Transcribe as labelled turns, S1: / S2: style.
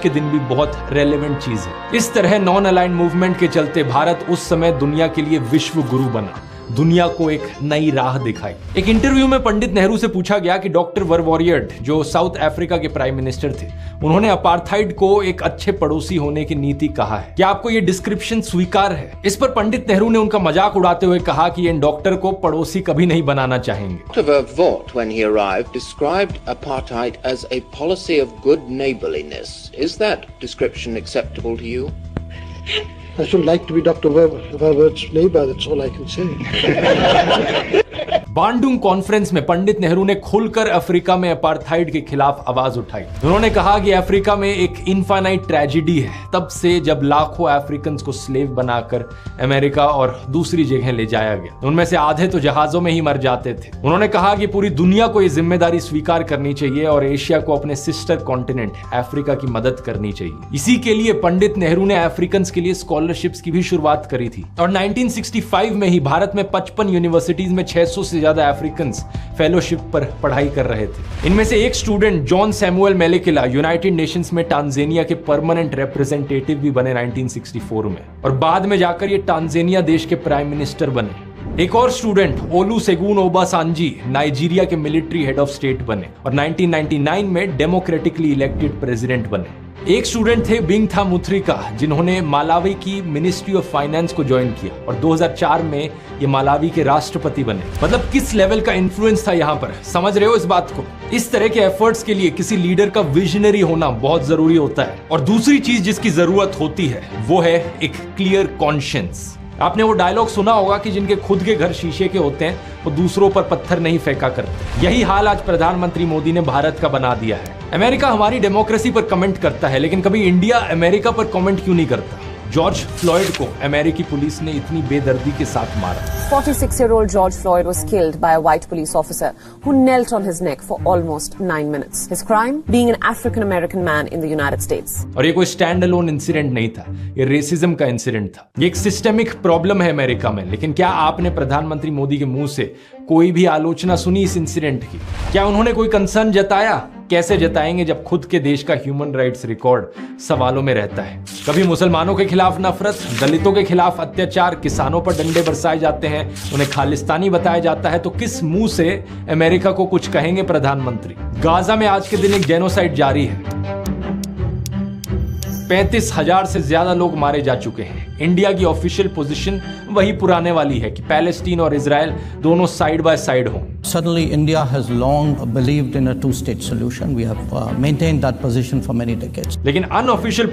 S1: के दिन भी बहुत रेलेवेंट चीज है। इस तरह नॉन अलाइंड मूवमेंट के चलते भारत उस समय दुनिया के लिए विश्व गुरु बना, दुनिया को एक नई राह दिखाई। एक इंटरव्यू में पंडित नेहरू से पूछा गया कि डॉक्टर वर्वोरियड, जो साउथ अफ्रीका के प्राइम मिनिस्टर थे, उन्होंने अपार्थाइड को एक अच्छे पड़ोसी होने की नीति कहा है, क्या आपको ये डिस्क्रिप्शन स्वीकार है? इस पर पंडित नेहरू ने उनका मजाक उड़ाते हुए कहा कि इन डॉक्टर को पड़ोसी कभी नहीं बनाना चाहेंगे।
S2: Dr. Verwoerd, when he arrived, described apartheid as a policy of good neighborliness. Is that description acceptable to you?
S3: I should like to be Dr. Verwoerd's neighbor, that's all I can say.
S1: Bandung conference में पंडित नेहरू ने खुलकर Africa में apartheid के खिलाफ आवाज उठाई। उन्होंने कहा कि अफ्रीका में एक इनफाइनाइट ट्रेजेडी है, तब से जब लाखों अफ्रीकन को स्लेव बनाकर अमेरिका और दूसरी जगह ले जाया गया। उनमें से आधे तो जहाजों में ही मर जाते थे। उन्होंने कहा कि पूरी दुनिया को ये जिम्मेदारी स्वीकार करनी चाहिए और एशिया को अपने सिस्टर कॉन्टिनेंट अफ्रीका की मदद करनी चाहिए। इसी के लिए पंडित नेहरू ने अफ्रीकन के लिए स्कॉलरशिप्स की भी शुरुआत करी थी और 1965 में ही भारत में 55 यूनिवर्सिटीज में 600 से ज्यादा अफ्रीकन्स फेलोशिप पर पढ़ाई कर रहे थे। इनमें से एक student John Samuel Malecela United Nations में टांजानिया के परमानेंट रिप्रेजेंटेटिव भी बने 1964 में और बाद में जाकर ये टांजानिया देश के प्राइम मिनिस्टर बने। एक और स्टूडेंट ओलुसेगुन ओबासांजी नाइजीरिया के मिलिट्री हेड ऑफ स्टेट बने और 1999 में डेमोक्रेटिकली इलेक्टेड प्रेसिडेंट बने। एक स्टूडेंट थे बिंगथा मुथरिका, जिन्होंने मालावी की मिनिस्ट्री ऑफ फाइनेंस को ज्वाइन किया और 2004 में ये मालावी के राष्ट्रपति बने। मतलब किस लेवल का इन्फ्लुएंस था यहाँ पर, समझ रहे हो इस बात को? इस तरह के एफर्ट्स के लिए किसी लीडर का विजनरी होना बहुत जरूरी होता है। और दूसरी चीज जिसकी जरूरत होती है वो है एक क्लियर कॉन्शियंस। आपने वो डायलॉग सुना होगा कि जिनके खुद के घर शीशे के होते हैं वो दूसरों पर पत्थर नहीं फेंका करते। यही हाल आज प्रधानमंत्री मोदी ने भारत का बना दिया है। अमेरिका हमारी डेमोक्रेसी पर कमेंट करता है, लेकिन कभी इंडिया अमेरिका पर कमेंट क्यों नहीं करता? जॉर्ज फ्लॉयड को अमेरिकी पुलिस ने इतनी बेदर्दी के साथ मारा।
S4: 46-year-old George Floyd was killed by a white police officer who knelt on his neck for almost 9 minutes. His crime? Being an African-American man in the United States.
S1: और ये कोई स्टैंड अलोन इंसिडेंट नहीं था, ये racism का incident था। ये एक सिस्टेमिक प्रॉब्लम है अमेरिका में। लेकिन क्या आपने प्रधानमंत्री मोदी के मुंह से कोई भी आलोचना सुनी इस इंसिडेंट की? क्या उन्होंने कोई कंसर्न जताया? कैसे जताएंगे जब खुद के देश का ह्यूमन राइट्स रिकॉर्ड सवालों में रहता है? कभी मुसलमानों के खिलाफ नफरत, दलितों के खिलाफ अत्याचार, किसानों पर डंडे बरसाए जाते हैं, उन्हें खालिस्तानी बताया जाता है, तो किस मुंह से अमेरिका को कुछ कहेंगे प्रधानमंत्री? गाजा में आज के दिन एक जेनोसाइड जारी है। 35,000 से ज्यादा लोग मारे जा चुके हैं। इंडिया की ऑफिशियल पोजीशन वही पुराने वाली है कि पैलेस्टीन और इजराइल दोनों साइड बाय साइड हों।
S5: Suddenly, India has long believed in a two-state solution. We have maintained that position for many decades.
S1: लेकिन अनऑफिशियल